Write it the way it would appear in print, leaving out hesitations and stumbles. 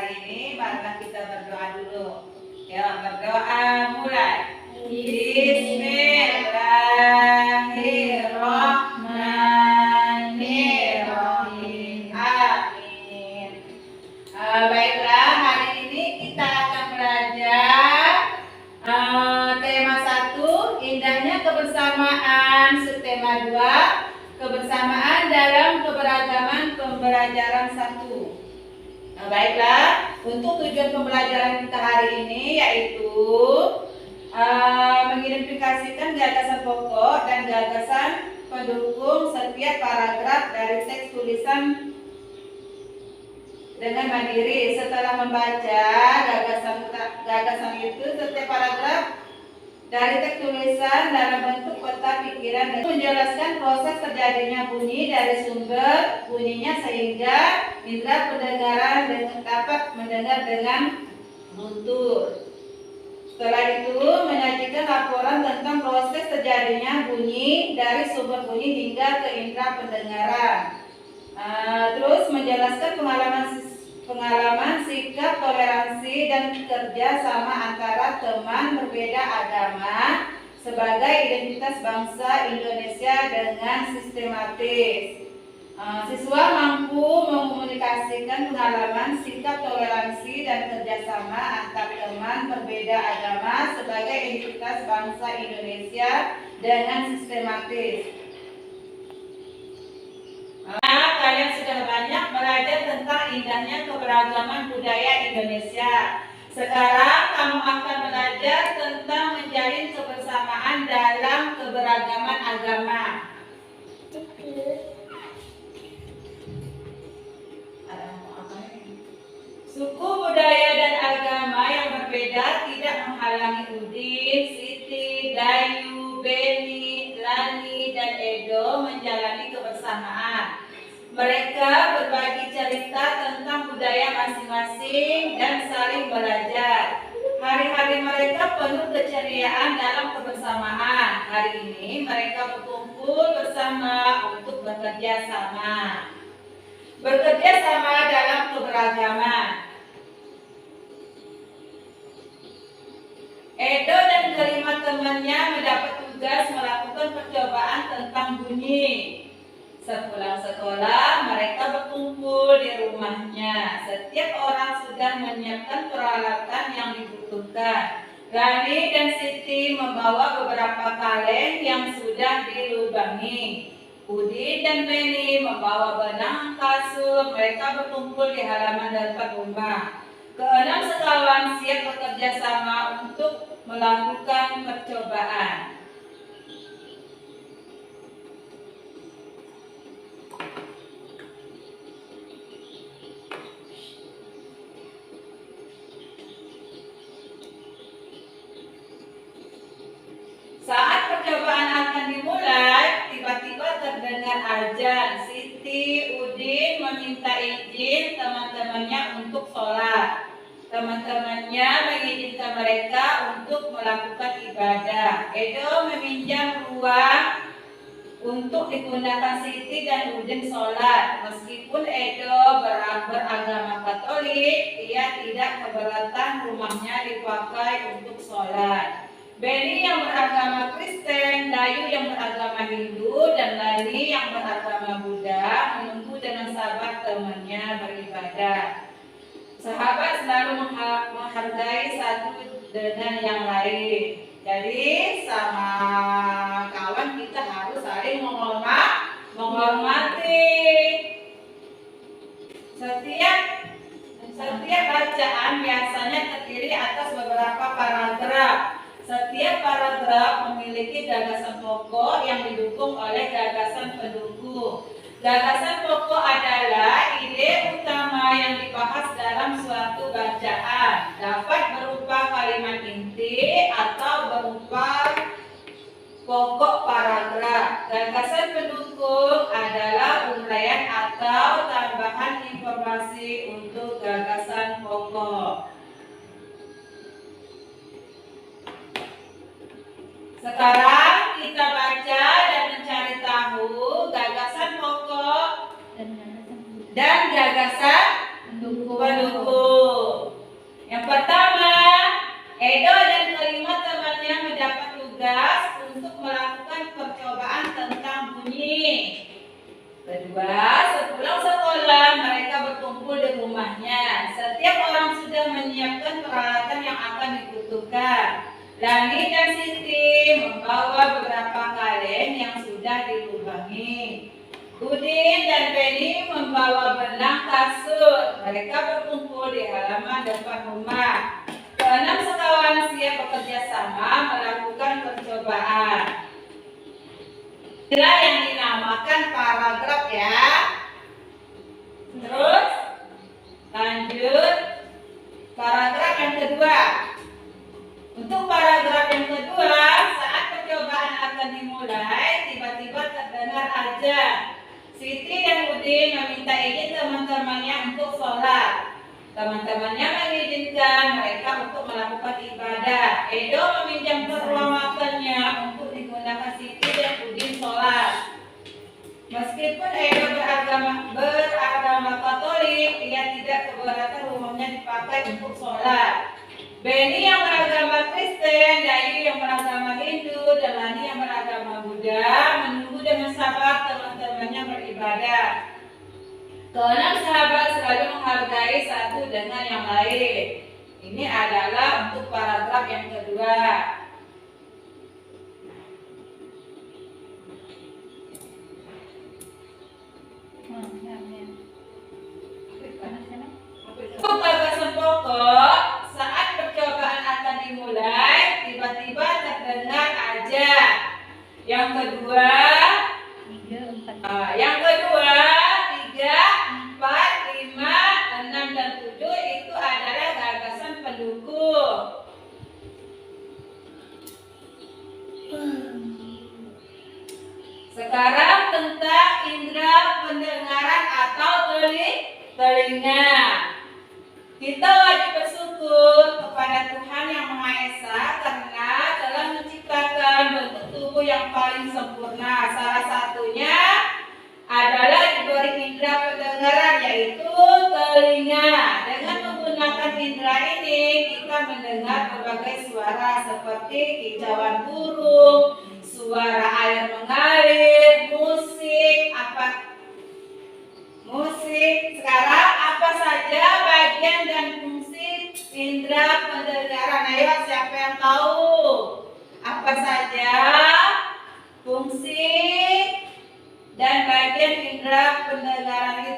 hari ini, marilah kita berdoa dulu. Ya, berdoa mulai. Bismillahirrahmanirrahim. Amin. Baiklah, hari ini kita akan belajar tema 1, indahnya kebersamaan. Subtema 2, kebersamaan dalam keberagaman pembelajaran 1. Baiklah, untuk tujuan pembelajaran kita hari ini yaitu mengidentifikasikan gagasan pokok dan gagasan pendukung setiap paragraf dari teks tulisan dengan mandiri. Setelah membaca gagasan itu, setiap paragraf dari teks tulisan dalam bentuk peta pikiran dan menjelaskan proses terjadinya bunyi dari sumber bunyinya sehingga indera pendengaran dapat mendengar dengan luntur. Setelah itu menyajikan laporan tentang proses terjadinya bunyi dari sumber bunyi hingga ke indera pendengaran. Terus menjelaskan pengalaman, sikap, toleransi, dan kerja sama antara teman berbeda agama sebagai identitas bangsa Indonesia dengan sistematis. Siswa mampu mengkomunikasikan pengalaman, sikap, toleransi, dan kerjasama antar teman berbeda agama sebagai identitas bangsa Indonesia dengan sistematis. Kalian sudah banyak belajar tentang indahnya keberagaman budaya Indonesia. Sekarang kamu akan belajar tentang menjalin kebersamaan dalam keberagaman agama. Suku, budaya, dan agama yang berbeda tidak menghalangi Udin, Siti, Dayu, Beni, Lani, dan Edo menjalani kebersamaan. Mereka berbagi cerita tentang budaya masing-masing dan saling belajar. Hari-hari mereka penuh keceriaan dalam kebersamaan. Hari ini mereka berkumpul bersama untuk bekerja sama. Bekerja sama dalam keberagaman. Edo dan kelima temannya mendapat tugas melakukan percobaan tentang bunyi. Sepulang sekolah, mereka berkumpul di rumahnya. Setiap orang sudah menyiapkan peralatan yang dibutuhkan. Rani dan Siti membawa beberapa kaleng yang sudah dilubangi. Udin dan Beni membawa benang kasur. Mereka berkumpul di halaman depan rumah. Keenam sekawan siap bekerja sama untuk melakukan percobaan. Saat percobaan akan dimulai, tiba-tiba terdengar azan. Siti, Udin meminta izin teman-temannya untuk sholat. Teman-temannya mengizinkan mereka untuk melakukan ibadah. Edo meminjam ruang untuk digunakan Siti dan Udin sholat. Meskipun Edo beragama Katolik, ia tidak keberatan rumahnya dipakai untuk sholat. Beni yang beragama Kristen, Dayu yang beragama Hindu, dan Lani yang beragama Buddha menunggu dengan sabar temannya beribadah. Sahabat selalu menghargai satu dengan yang lain. Jadi sama kawan kita harus saling menghormati. Setiap bacaan biasanya terdiri atas beberapa paragraf. Setiap paragraf memiliki gagasan pokok yang didukung oleh gagasan pendukung. Gagasan pokok adalah ide utama yang dibahas dalam suatu bacaan. Dapat berupa kalimat inti atau berupa pokok paragraf. Gagasan pendukung adalah uraian atau tambahan informasi untuk gagasan pokok. Sekarang kita baca dan mencari tahu gagasan pokok dan gagasan pendukung. pertama, Edo dan kelima temannya mendapat tugas untuk melakukan percobaan tentang bunyi. Kedua, sepulang sekolah mereka berkumpul di rumahnya. Setiap orang sudah menyiapkan peralatan yang akan dibutuhkan. Lani dan Siti membawa beberapa kaleng yang sudah dilubangi. Udin dan Penny membawa benang kasur. Mereka berkumpul di halaman depan rumah. Keenam sekawan siap bekerja sama melakukan percobaan. Inilah yang dinamakan paragraf ya. Terus lanjut paragraf yang kedua. Untuk paragraf yang kedua, saat percobaan akan dimulai, tiba-tiba terdengar azan. Siti dan Udin meminta izin teman-temannya untuk sholat. Teman-temannya mengizinkan mereka untuk melakukan ibadah. Edo meminjam ruang makannya untuk digunakan Siti dan Udin sholat. Meskipun Edo beragama Katolik, ia tidak keberatan rumahnya dipakai untuk sholat. Benny yang beragama Kristen, Dayu yang beragama Hindu, dan Lani yang beragama Buddha menunggu dengan sabar teman-temannya beribadah. Keenam sahabat selalu menghargai satu dengan yang lain. Ini adalah untuk paragraf yang kedua. Untuk batasan pokok, saat percobaan akan dimulai, tiba-tiba terdengar azan. Yang kedua, 3, 4, 5, 6, dan 7 itu adalah gagasan pendukung. Sekarang tentang indera pendengaran atau telinga. Kita wajib bersyukur kepada Tuhan Yang Maha Esa karena telah menciptakan bentuk tubuh yang paling sempurna. Salah satunya adalah diberi indera pendengaran, yaitu telinga. Dengan menggunakan indera ini, kita mendengar berbagai suara seperti kicauan burung, suara air mengalir, musik. Sekarang apa saja bagian dan fungsi indera pendengaran? Ayo, siapa yang tahu? Apa saja fungsi dan bagian indera pendengaran